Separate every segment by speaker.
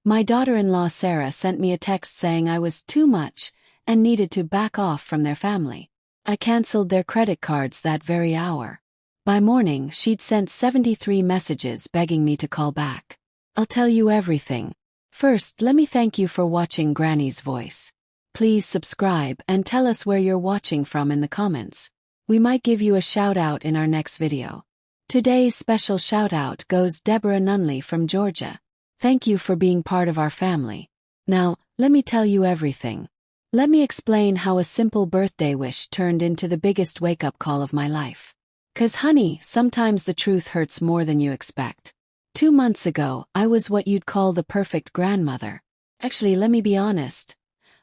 Speaker 1: My daughter-in-law Sarah sent me a text saying I was too much and needed to back off from their family. I canceled their credit cards that very hour. By morning, she'd sent 73 messages begging me to call back. I'll tell you everything. First, let me thank you for watching Granny's Voice. Please subscribe and tell us where you're watching from in the comments. We might give you a shout-out in our next video. Today's special shout-out goes Deborah Nunley from Georgia. Thank you for being part of our family. Now, let me tell you everything. Let me explain how a simple birthday wish turned into the biggest wake-up call of my life. 'Cause honey, sometimes the truth hurts more than you expect. 2 months ago, I was what you'd call the perfect grandmother. Actually, let me be honest.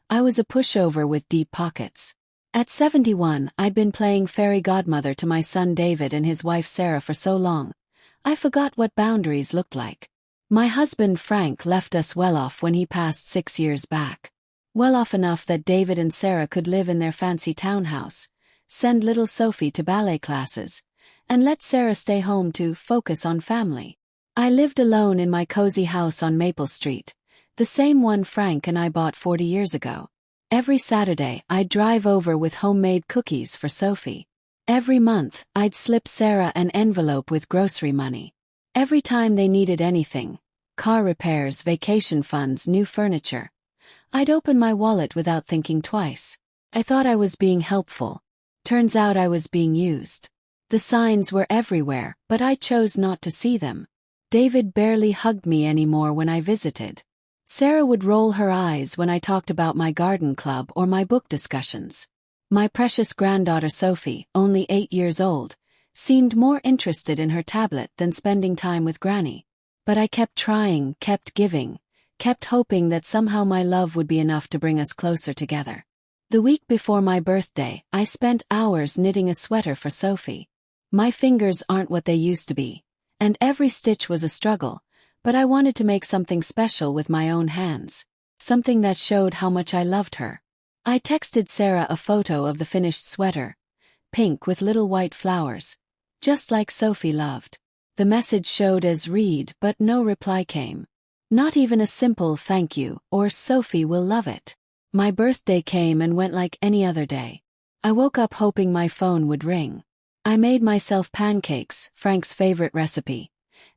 Speaker 1: I was a pushover with deep pockets. At 71, I'd been playing fairy godmother to my son David and his wife Sarah for so long, I forgot what boundaries looked like. My husband Frank left us well off when he passed 6 years back. Well off enough that David and Sarah could live in their fancy townhouse, send little Sophie to ballet classes, and let Sarah stay home to focus on family. I lived alone in my cozy house on Maple Street, the same one Frank and I bought 40 years ago. Every Saturday, I'd drive over with homemade cookies for Sophie. Every month, I'd slip Sarah an envelope with grocery money. Every time they needed anything, car repairs, vacation funds, new furniture, I'd open my wallet without thinking twice. I thought I was being helpful. Turns out I was being used. The signs were everywhere, but I chose not to see them. David barely hugged me anymore when I visited. Sarah would roll her eyes when I talked about my garden club or my book discussions. My precious granddaughter Sophie, only 8 years old, seemed more interested in her tablet than spending time with Granny. But I kept trying, kept giving, kept hoping that somehow my love would be enough to bring us closer together. The week before my birthday, I spent hours knitting a sweater for Sophie. My fingers aren't what they used to be, and every stitch was a struggle, but I wanted to make something special with my own hands, something that showed how much I loved her. I texted Sarah a photo of the finished sweater, pink with little white flowers, just like Sophie loved. The message showed as read, but no reply came. Not even a simple thank you or Sophie will love it. My birthday came and went like any other day. I woke up hoping my phone would ring. I made myself pancakes, Frank's favorite recipe,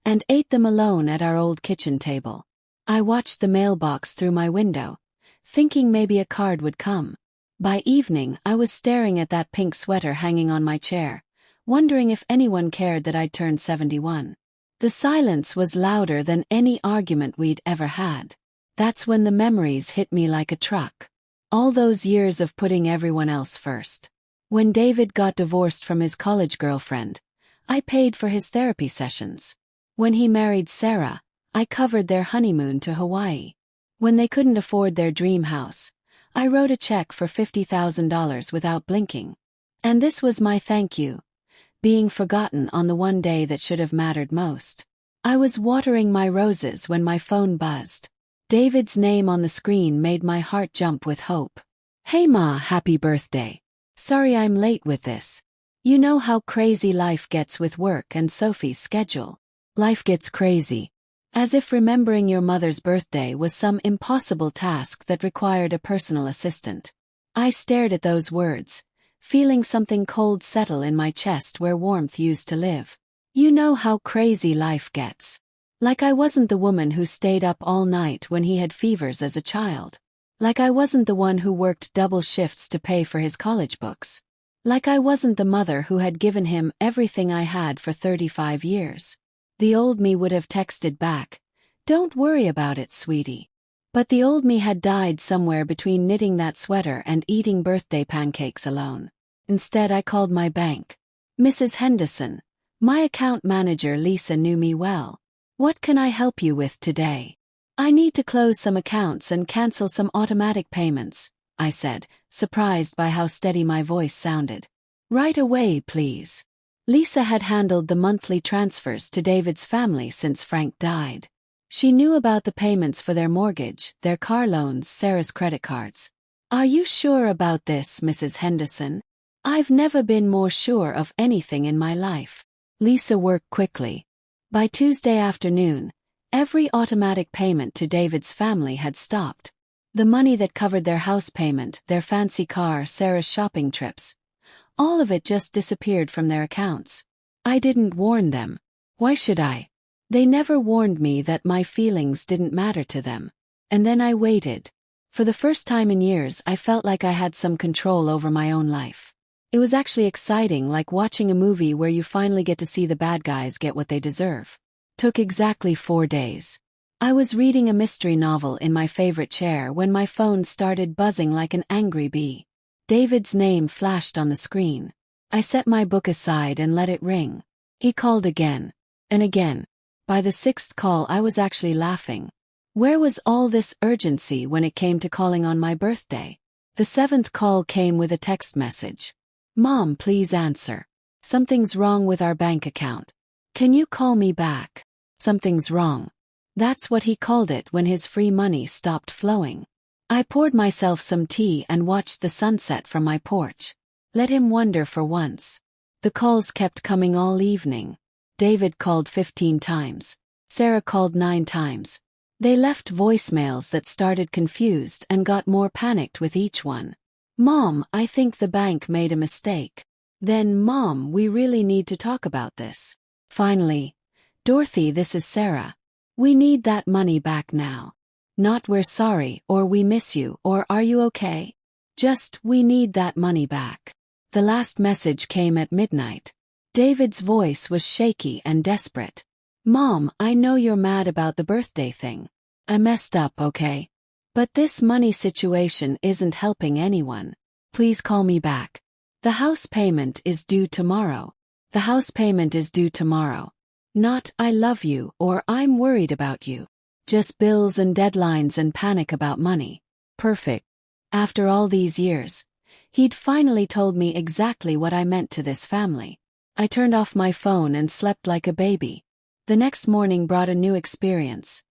Speaker 1: and ate them alone at our old kitchen table. I watched the mailbox through my window, thinking maybe a card would come. By evening, I was staring at that pink sweater hanging on my chair, wondering if anyone cared that I'd turned 71. The silence was louder than any argument we'd ever had. That's when the memories hit me like a truck. All those years of putting everyone else first. When David got divorced from his college girlfriend, I paid for his therapy sessions. When he married Sarah, I covered their honeymoon to Hawaii. When they couldn't afford their dream house, I wrote a check for $50,000 without blinking. And this was my thank you, being forgotten on the one day that should have mattered most. I was watering my roses when my phone buzzed. David's name on the screen made my heart jump with hope. Hey Ma, happy birthday. Sorry I'm late with this. You know how crazy life gets with work and Sophie's schedule. Life gets crazy. As if remembering your mother's birthday was some impossible task that required a personal assistant. I stared at those words, feeling something cold settle in my chest where warmth used to live. You know how crazy life gets. Like I wasn't the woman who stayed up all night when he had fevers as a child. Like I wasn't the one who worked double shifts to pay for his college books. Like I wasn't the mother who had given him everything I had for 35 years. The old me would have texted back, "Don't worry about it, sweetie." But the old me had died somewhere between knitting that sweater and eating birthday pancakes alone. Instead, I called my bank. "Mrs. Henderson, my account manager Lisa knew me well. What can I help you with today?" "I need to close some accounts and cancel some automatic payments," I said, surprised by how steady my voice sounded. "Right away, please." Lisa had handled the monthly transfers to David's family since Frank died. She knew about the payments for their mortgage, their car loans, Sarah's credit cards. "Are you sure about this, Mrs. Henderson?" "I've never been more sure of anything in my life." Lisa worked quickly. By Tuesday afternoon, Every automatic payment to David's family had stopped. The money that covered their house payment, their fancy car, Sarah's shopping trips. All of it just disappeared from their accounts. I didn't warn them. Why should I? They never warned me that my feelings didn't matter to them. And then I waited. For the first time in years, I felt like I had some control over my own life. It was actually exciting, like watching a movie where you finally get to see the bad guys get what they deserve. Took exactly 4 days. I was reading a mystery novel in my favorite chair when my phone started buzzing like an angry bee. David's name flashed on the screen. I set my book aside and let it ring. He called again. And again. By the 6th call I was actually laughing. Where was all this urgency when it came to calling on my birthday? The 7th call came with a text message. Mom, please answer. Something's wrong with our bank account. Can you call me back? Something's wrong. That's what he called it when his free money stopped flowing. I poured myself some tea and watched the sunset from my porch. Let him wonder for once. The calls kept coming all evening. David called 15 times. Sarah called 9 times. They left voicemails that started confused and got more panicked with each one. Mom, I think the bank made a mistake. Then, Mom, we really need to talk about this. Finally, Dorothy, this is Sarah. We need that money back now. Not we're sorry, or we miss you, or are you okay? Just, we need that money back. The last message came at midnight. David's voice was shaky and desperate. Mom, I know you're mad about the birthday thing. I messed up, okay? But this money situation isn't helping anyone. Please call me back. The house payment is due tomorrow. The house payment is due tomorrow. Not, I love you, or I'm worried about you. Just bills and deadlines and panic about money. Perfect. After all these years, he'd finally told me exactly what I meant to this family. I turned off my phone and slept like a baby. The next morning brought a new experience.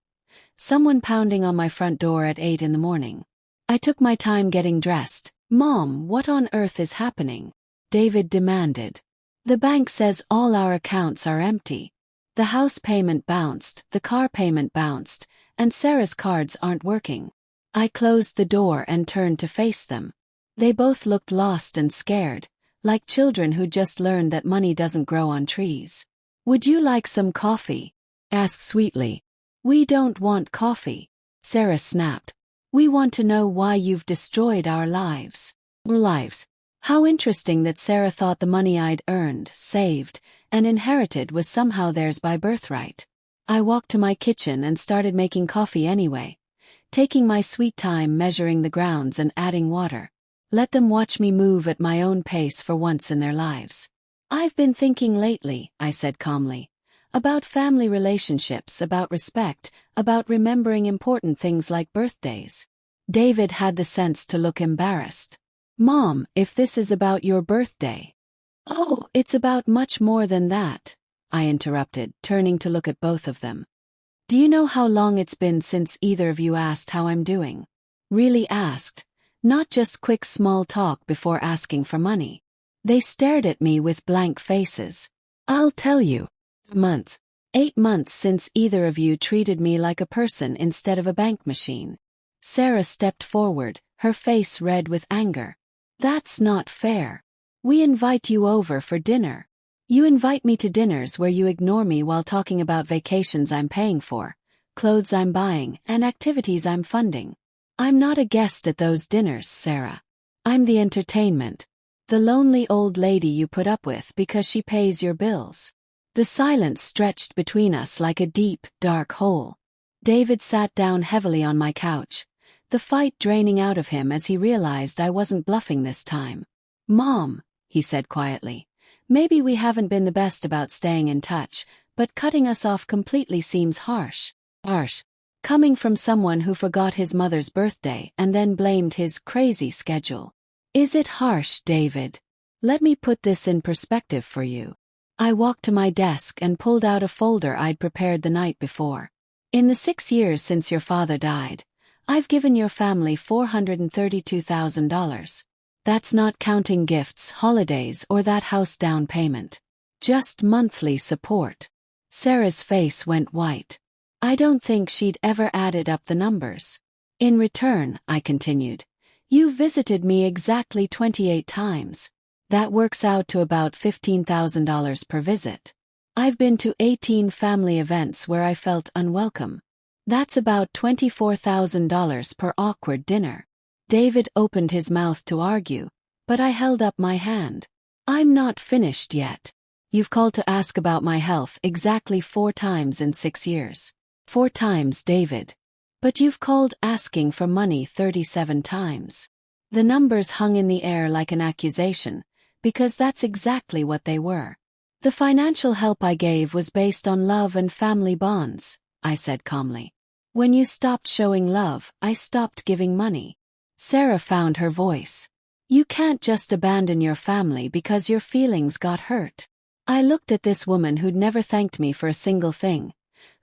Speaker 1: Someone pounding on my front door at 8 in the morning. I took my time getting dressed. Mom, what on earth is happening? David demanded. The bank says all our accounts are empty. The house payment bounced, the car payment bounced, and Sarah's cards aren't working. I closed the door and turned to face them. They both looked lost and scared, like children who just learned that money doesn't grow on trees. Would you like some coffee? Asked sweetly. We don't want coffee, Sarah snapped. We want to know why you've destroyed our lives. Lives. How interesting that Sarah thought the money I'd earned, saved, and inherited was somehow theirs by birthright. I walked to my kitchen and started making coffee anyway, taking my sweet time measuring the grounds and adding water. Let them watch me move at my own pace for once in their lives. I've been thinking lately, I said calmly, about family relationships, about respect, about remembering important things like birthdays. David had the sense to look embarrassed. Mom, if this is about your birthday. Oh, it's about much more than that, I interrupted, turning to look at both of them. Do you know how long it's been since either of you asked how I'm doing? Really asked, not just quick small talk before asking for money. They stared at me with blank faces. I'll tell you. Months. 8 months since either of you treated me like a person instead of a bank machine. Sarah stepped forward, her face red with anger. That's not fair. We invite you over for dinner. You invite me to dinners where you ignore me while talking about vacations I'm paying for, clothes I'm buying, and activities I'm funding. I'm not a guest at those dinners, Sarah. I'm the entertainment. The lonely old lady you put up with because she pays your bills. The silence stretched between us like a deep, dark hole. David sat down heavily on my couch, the fight draining out of him as he realized I wasn't bluffing this time. Mom, he said quietly, maybe we haven't been the best about staying in touch, but cutting us off completely seems harsh. Harsh. Coming from someone who forgot his mother's birthday and then blamed his crazy schedule. Is it harsh, David? Let me put this in perspective for you. I walked to my desk and pulled out a folder I'd prepared the night before. In the 6 years since your father died, I've given your family $432,000. That's not counting gifts, holidays, or that house down payment. Just monthly support. Sarah's face went white. I don't think she'd ever added up the numbers. In return, I continued, you visited me exactly 28 times. That works out to about $15,000 per visit. I've been to 18 family events where I felt unwelcome. That's about $24,000 per awkward dinner. David opened his mouth to argue, but I held up my hand. I'm not finished yet. You've called to ask about my health exactly 4 times in 6 years. 4 times, David. But you've called asking for money 37 times. The numbers hung in the air like an accusation, because that's exactly what they were. The financial help I gave was based on love and family bonds, I said calmly. When you stopped showing love, I stopped giving money. Sarah found her voice. You can't just abandon your family because your feelings got hurt. I looked at this woman who'd never thanked me for a single thing,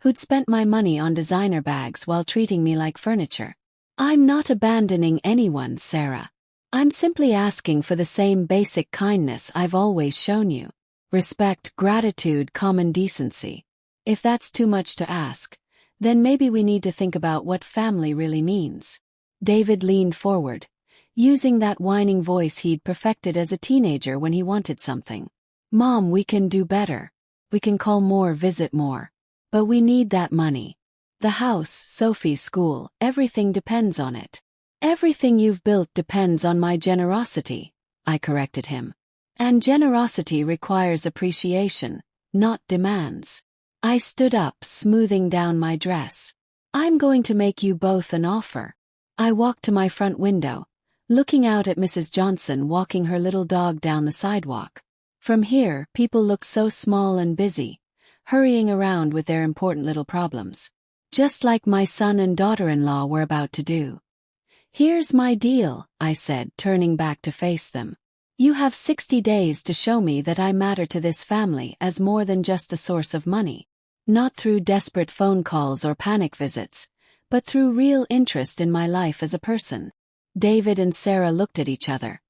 Speaker 1: who'd spent my money on designer bags while treating me like furniture. I'm not abandoning anyone, Sarah. I'm simply asking for the same basic kindness I've always shown you. Respect, gratitude, common decency. If that's too much to ask, then maybe we need to think about what family really means. David leaned forward, using that whining voice he'd perfected as a teenager when he wanted something. Mom, we can do better. We can call more, visit more. But we need that money. The house, Sophie's school, everything depends on it. Everything you've built depends on my generosity, I corrected him. And generosity requires appreciation, not demands. I stood up, smoothing down my dress. I'm going to make you both an offer. I walked to my front window, looking out at Mrs. Johnson walking her little dog down the sidewalk. From here, people look so small and busy, hurrying around with their important little problems. Just like my son and daughter-in-law were about to do. Here's my deal, I said, turning back to face them. You have 60 days to show me that I matter to this family as more than just a source of money. Not through desperate phone calls or panic visits, but through real interest in my life as a person. David and Sarah looked at each other,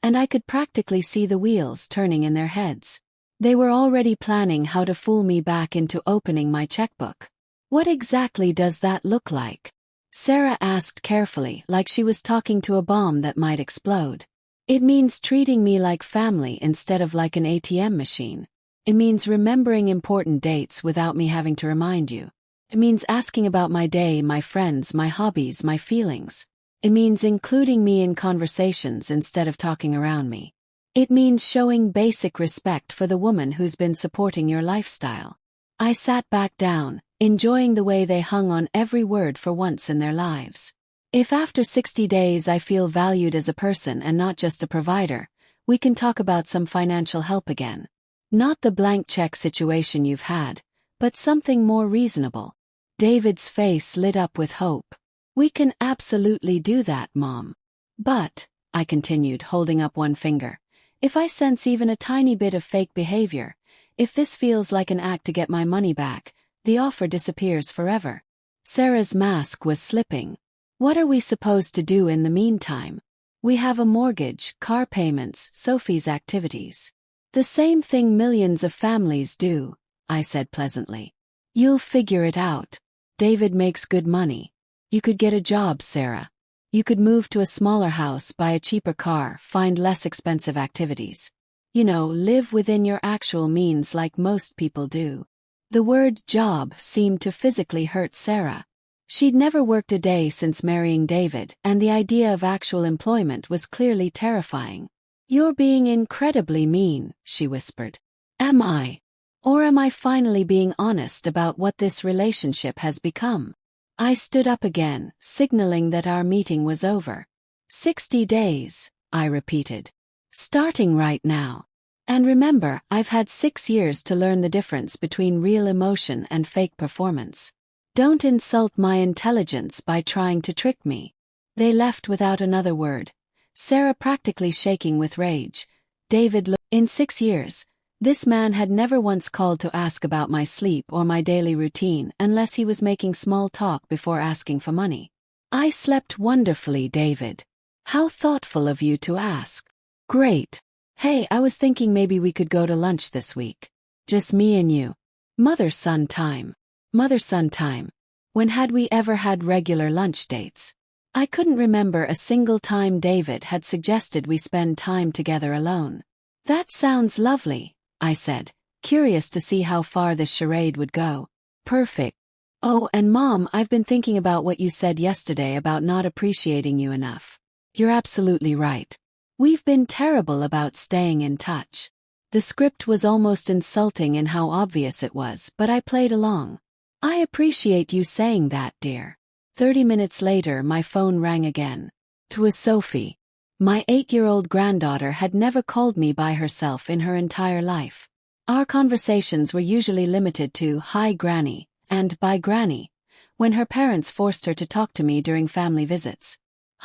Speaker 1: and I could practically see the wheels turning in their heads. They were already planning how to fool me back into opening my checkbook. What exactly does that look like? Sarah asked carefully, like she was talking to a bomb that might explode. It means treating me like family instead of like an ATM machine. It means remembering important dates without me having to remind you. It means asking about my day, my friends, my hobbies, my feelings. It means including me in conversations instead of talking around me. It means showing basic respect for the woman who's been supporting your lifestyle. I sat back down, enjoying the way they hung on every word for once in their lives. If after 60 days I feel valued as a person and not just a provider, we can talk about some financial help again. Not the blank check situation you've had, but something more reasonable. David's face lit up with hope. We can absolutely do that, Mom. But, I continued, holding up one finger, if I sense even a tiny bit of fake behavior, if this feels like an act to get my money back, the offer disappears forever. Sarah's mask was slipping. What are we supposed to do in the meantime? We have a mortgage, car payments, Sophie's activities. The same thing millions of families do, I said pleasantly. You'll figure it out. David makes good money. You could get a job, Sarah. You could move to a smaller house, buy a cheaper car, find less expensive activities. You know, live within your actual means like most people do. The word job seemed to physically hurt Sarah. She'd never worked a day since marrying David, and the idea of actual employment was clearly terrifying. You're being incredibly mean, she whispered. Am I? Or am I finally being honest about what this relationship has become? I stood up again, signaling that our meeting was over. 60 days, I repeated. Starting right now. And remember, I've had 6 years to learn the difference between real emotion and fake performance. Don't insult my intelligence by trying to trick me. They left without another word, Sarah practically shaking with rage. David looked. In 6 years, this man had never once called to ask about my sleep or my daily routine unless he was making small talk before asking for money. I slept wonderfully, David. How thoughtful of you to ask. Great. Hey, I was thinking maybe we could go to lunch this week. Just me and you. Mother-son time. Mother-son time. When had we ever had regular lunch dates? I couldn't remember a single time David had suggested we spend time together alone. That sounds lovely, I said, curious to see how far this charade would go. Perfect. Oh, and Mom, I've been thinking about what you said yesterday about not appreciating you enough. You're absolutely right. We've been terrible about staying in touch. The script was almost insulting in how obvious it was, but I played along. I appreciate you saying that, dear. 30 minutes later, my phone rang again. 'Twas Sophie. My 8-year-old granddaughter had never called me by herself in her entire life. Our conversations were usually limited to, "Hi, Granny," and "Bye, Granny," when her parents forced her to talk to me during family visits.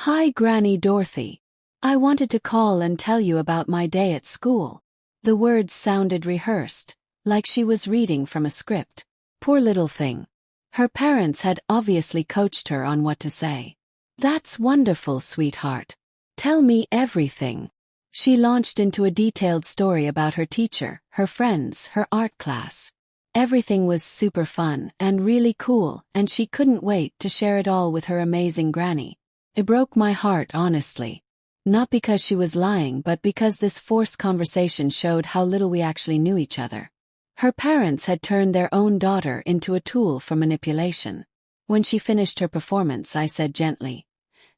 Speaker 1: "Hi, Granny Dorothy. I wanted to call and tell you about my day at school." The words sounded rehearsed, like she was reading from a script. Poor little thing. Her parents had obviously coached her on what to say. "That's wonderful, sweetheart. Tell me everything." She launched into a detailed story about her teacher, her friends, her art class. Everything was super fun and really cool, and she couldn't wait to share it all with her amazing granny. It broke my heart, honestly. Not because she was lying, but because this forced conversation showed how little we actually knew each other. Her parents had turned their own daughter into a tool for manipulation. When she finished her performance, I said gently,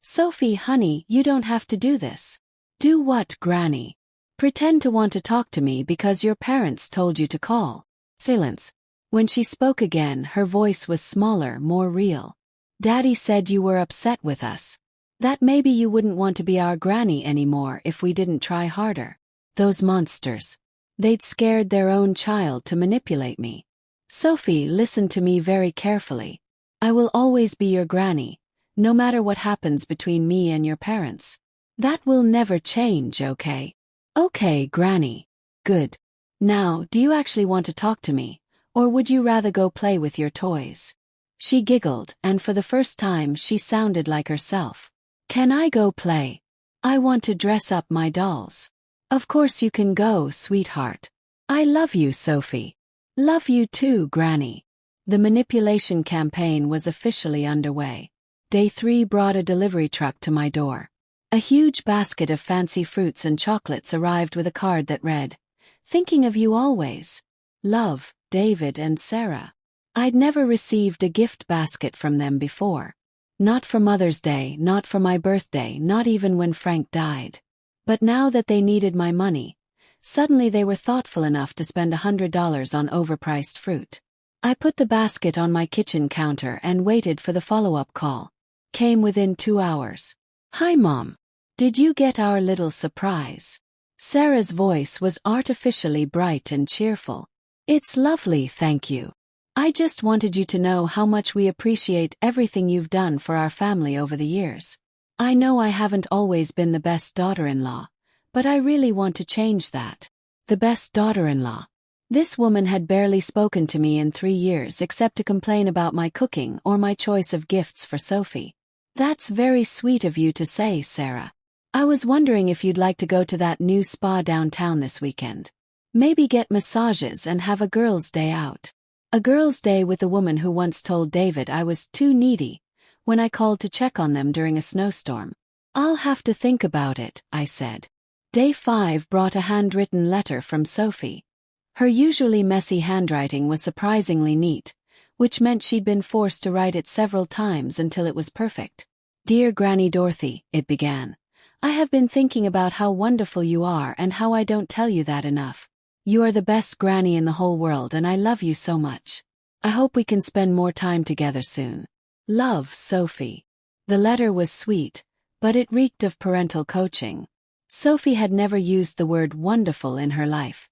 Speaker 1: "Sophie, honey, you don't have to do this." "Do what, Granny?" "Pretend to want to talk to me because your parents told you to call." Silence. When she spoke again, her voice was smaller, more real. "Daddy said you were upset with us. That maybe you wouldn't want to be our granny anymore if we didn't try harder. Those monsters. They'd scared their own child to manipulate me." "Sophie, listen to me very carefully. I will always be your granny, no matter what happens between me and your parents. That will never change, okay?" "Okay, Granny." "Good. Now, do you actually want to talk to me, or would you rather go play with your toys?" She giggled, and for the first time she sounded like herself. "Can I go play? I want to dress up my dolls." "Of course you can go, sweetheart. I love you, Sophie." "Love you too, Granny." The manipulation campaign was officially underway. Day 3 brought a delivery truck to my door. A huge basket of fancy fruits and chocolates arrived with a card that read, "Thinking of you always. Love, David and Sarah." I'd never received a gift basket from them before. Not for Mother's Day, not for my birthday, not even when Frank died. But now that they needed my money, suddenly they were thoughtful enough to spend $100 on overpriced fruit. I put the basket on my kitchen counter and waited for the follow-up call. Came within 2 hours. "Hi, Mom. Did you get our little surprise?" Sarah's voice was artificially bright and cheerful. "It's lovely, thank you. I just wanted you to know how much we appreciate everything you've done for our family over the years. I know I haven't always been the best daughter-in-law, but I really want to change that." The best daughter-in-law. This woman had barely spoken to me in 3 years except to complain about my cooking or my choice of gifts for Sophie. "That's very sweet of you to say, Sarah. I was wondering if you'd like to go to that new spa downtown this weekend. Maybe get massages and have a girls' day out." A girls' day with the woman who once told David I was too needy when I called to check on them during a snowstorm. "I'll have to think about it," I said. Day 5 brought a handwritten letter from Sophie. Her usually messy handwriting was surprisingly neat, which meant she'd been forced to write it several times until it was perfect. "Dear Granny Dorothy," it began, "I have been thinking about how wonderful you are and how I don't tell you that enough. You are the best granny in the whole world and I love you so much. I hope we can spend more time together soon. Love, Sophie." The letter was sweet, but it reeked of parental coaching. Sophie had never used the word wonderful in her life,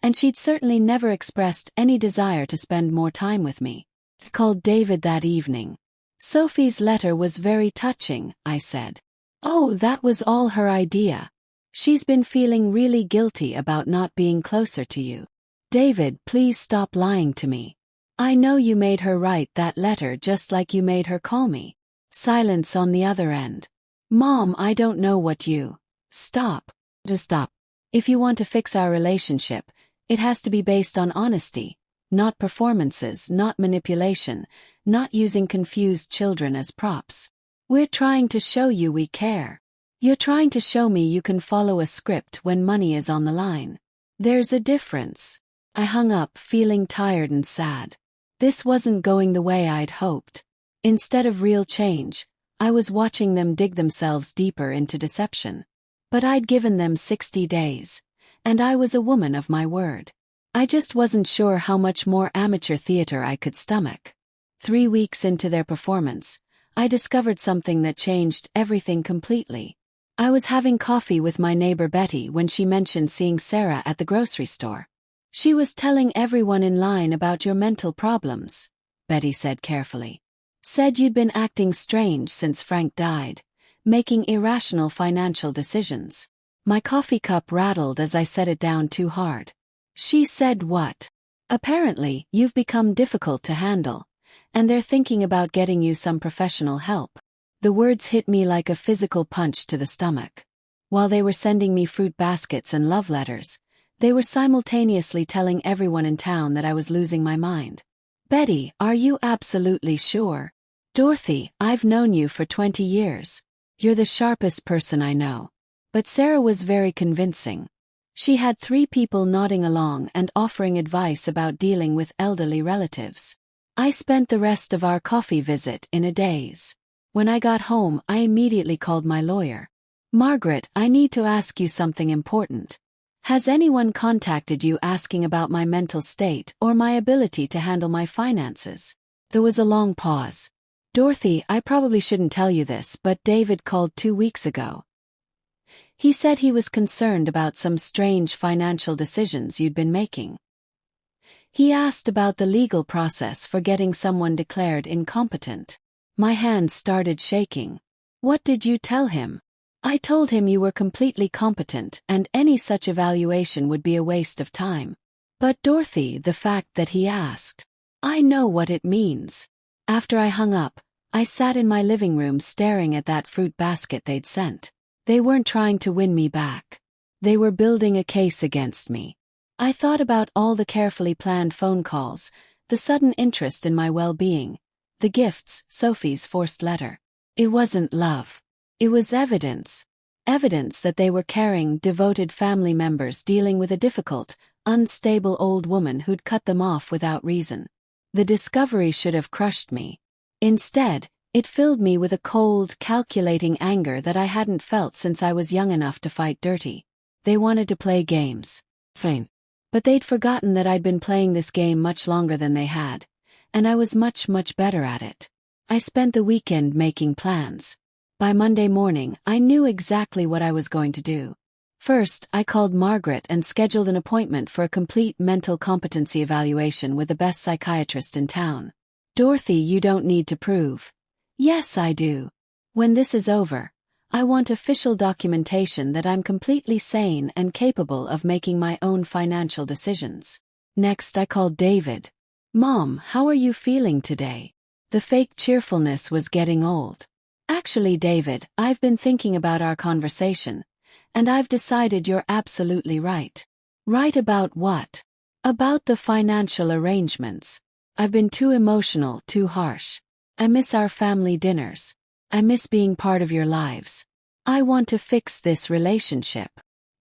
Speaker 1: and she'd certainly never expressed any desire to spend more time with me. I called David that evening. "Sophie's letter was very touching," I said. "Oh, that was all her idea. She's been feeling really guilty about not being closer to you. David, please stop lying to me. I know you made her write that letter just like you made her call me." Silence on the other end. "Mom, I don't know what you..." "Stop. Just stop. If you want to fix our relationship, it has to be based on honesty, Not performances, not manipulation, not using confused children as props. We're trying to show you we care. You're trying to show me you can follow a script when money is on the line. There's a difference. I hung up, feeling tired and sad. This wasn't going the way I'd hoped. Instead of real change, I was watching them dig themselves deeper into deception. But I'd given them 60 days. And I was a woman of my word. I just wasn't sure how much more amateur theater I could stomach. 3 weeks into their performance, I discovered something that changed everything completely. I was having coffee with my neighbor Betty when she mentioned seeing Sarah at the grocery store. She was telling everyone in line about your mental problems, Betty said carefully. Said you'd been acting strange since Frank died, making irrational financial decisions. My coffee cup rattled as I set it down too hard. She said what? Apparently, you've become difficult to handle, and they're thinking about getting you some professional help. The words hit me like a physical punch to the stomach. While they were sending me fruit baskets and love letters, they were simultaneously telling everyone in town that I was losing my mind. Betty, are you absolutely sure? Dorothy, I've known you for 20 years. You're the sharpest person I know. But Sarah was very convincing. She had 3 people nodding along and offering advice about dealing with elderly relatives. I spent the rest of our coffee visit in a daze. When I got home, I immediately called my lawyer. Margaret, I need to ask you something important. Has anyone contacted you asking about my mental state or my ability to handle my finances? There was a long pause. Dorothy, I probably shouldn't tell you this, but David called 2 weeks ago. He said he was concerned about some strange financial decisions you'd been making. He asked about the legal process for getting someone declared incompetent. My hands started shaking. What did you tell him? I told him you were completely competent and any such evaluation would be a waste of time. But Dorothy, the fact that he asked, I know what it means. After I hung up, I sat in my living room staring at that fruit basket they'd sent. They weren't trying to win me back. They were building a case against me. I thought about all the carefully planned phone calls, the sudden interest in my well-being, the gifts, Sophie's forced letter. It wasn't love. It was evidence. Evidence that they were caring, devoted family members dealing with a difficult, unstable old woman who'd cut them off without reason. The discovery should have crushed me. Instead, it filled me with a cold, calculating anger that I hadn't felt since I was young enough to fight dirty. They wanted to play games. Fine. But they'd forgotten that I'd been playing this game much longer than they had, and I was much, much better at it. I spent the weekend making plans. By Monday morning, I knew exactly what I was going to do. First, I called Margaret and scheduled an appointment for a complete mental competency evaluation with the best psychiatrist in town. Dorothy, you don't need to prove. Yes, I do. When this is over, I want official documentation that I'm completely sane and capable of making my own financial decisions. Next, I called David. Mom, how are you feeling today? The fake cheerfulness was getting old. Actually, David, I've been thinking about our conversation, and I've decided you're absolutely right. Right about what? About the financial arrangements. I've been too emotional, too harsh. I miss our family dinners. I miss being part of your lives. I want to fix this relationship.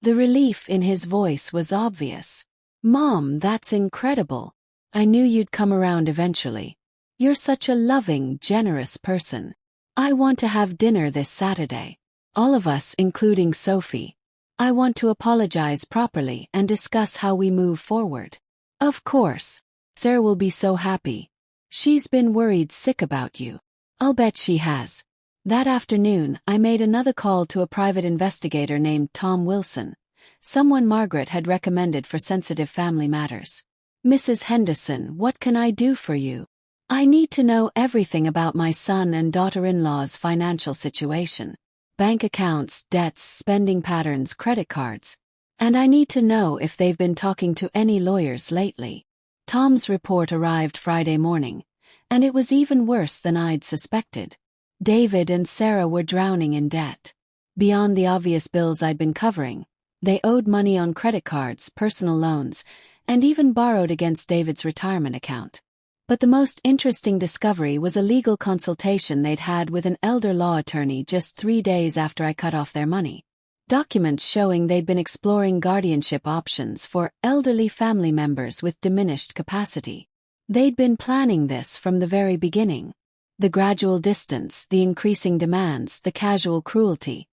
Speaker 1: The relief in his voice was obvious. Mom, that's incredible. I knew you'd come around eventually. You're such a loving, generous person. I want to have dinner this Saturday. All of us, including Sophie. I want to apologize properly and discuss how we move forward. Of course. Sarah will be so happy. She's been worried sick about you. I'll bet she has. That afternoon, I made another call to a private investigator named Tom Wilson, someone Margaret had recommended for sensitive family matters. Mrs. Henderson, what can I do for you? I need to know everything about my son and daughter-in-law's financial situation. Bank accounts, debts, spending patterns, credit cards. And I need to know if they've been talking to any lawyers lately. Tom's report arrived Friday morning, and it was even worse than I'd suspected. David and Sarah were drowning in debt. Beyond the obvious bills I'd been covering, They owed money on credit cards, personal loans, and even borrowed against David's retirement account. But the most interesting discovery was a legal consultation they'd had with an elder law attorney just 3 days after I cut off their money. Documents showing they'd been exploring guardianship options for elderly family members with diminished capacity. They'd been planning this from the very beginning. The gradual distance, the increasing demands, the casual cruelty.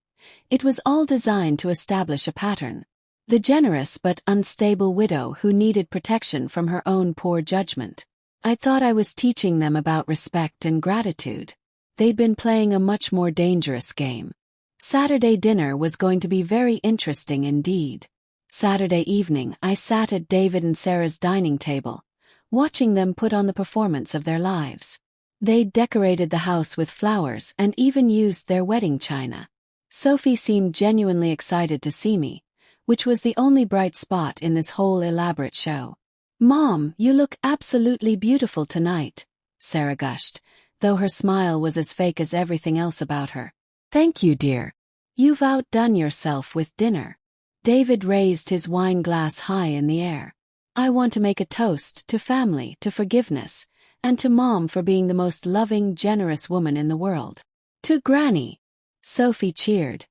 Speaker 1: It was all designed to establish a pattern. The generous but unstable widow who needed protection from her own poor judgment. I thought I was teaching them about respect and gratitude. They'd been playing a much more dangerous game. Saturday dinner was going to be very interesting indeed. Saturday evening, I sat at David and Sarah's dining table, watching them put on the performance of their lives. They'd decorated the house with flowers and even used their wedding china. Sophie seemed genuinely excited to see me, which was the only bright spot in this whole elaborate show. "Mom, you look absolutely beautiful tonight," Sarah gushed, though her smile was as fake as everything else about her. "Thank you, dear. You've outdone yourself with dinner." David raised his wine glass high in the air. "I want to make a toast to family, to forgiveness, and to Mom for being the most loving, generous woman in the world. To Granny." Sophie cheered,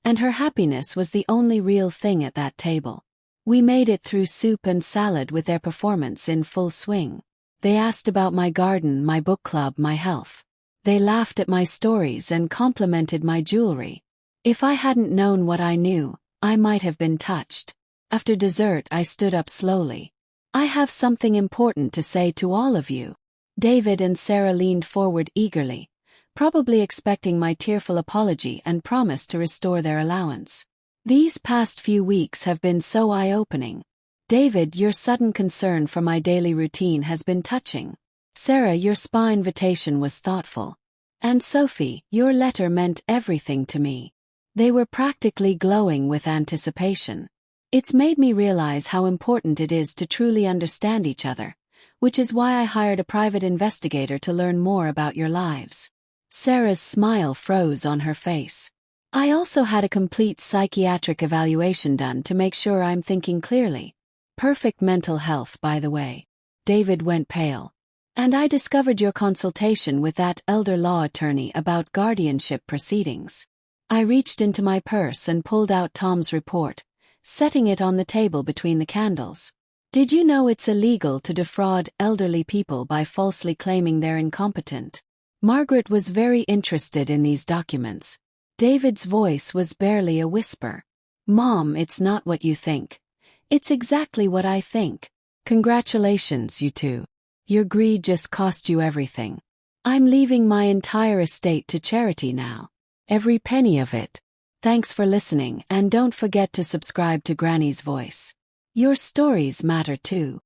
Speaker 1: and her happiness was the only real thing at that table. We made it through soup and salad with their performance in full swing. They asked about my garden, my book club, my health. They laughed at my stories and complimented my jewelry. If I hadn't known what I knew, I might have been touched. After dessert, I stood up slowly. "I have something important to say to all of you." David and Sarah leaned forward eagerly, probably expecting my tearful apology and promise to restore their allowance. "These past few weeks have been so eye-opening. David, your sudden concern for my daily routine has been touching. Sarah, your spa invitation was thoughtful. And Sophie, your letter meant everything to me." They were practically glowing with anticipation. It's made me realize how important it is to truly understand each other, which is why I hired a private investigator to learn more about your lives. Sarah's smile froze on her face. "I also had a complete psychiatric evaluation done to make sure I'm thinking clearly. Perfect mental health, by the way." David went pale. "And I discovered your consultation with that elder law attorney about guardianship proceedings." I reached into my purse and pulled out Tom's report, setting it on the table between the candles. "Did you know it's illegal to defraud elderly people by falsely claiming they're incompetent?" Margaret was very interested in these documents. David's voice was barely a whisper. "Mom, it's not what you think. It's exactly what I think. Congratulations, you two. Your greed just cost you everything. I'm leaving my entire estate to charity now. Every penny of it. Thanks for listening, and don't forget to subscribe to Granny's Voice. Your stories matter too."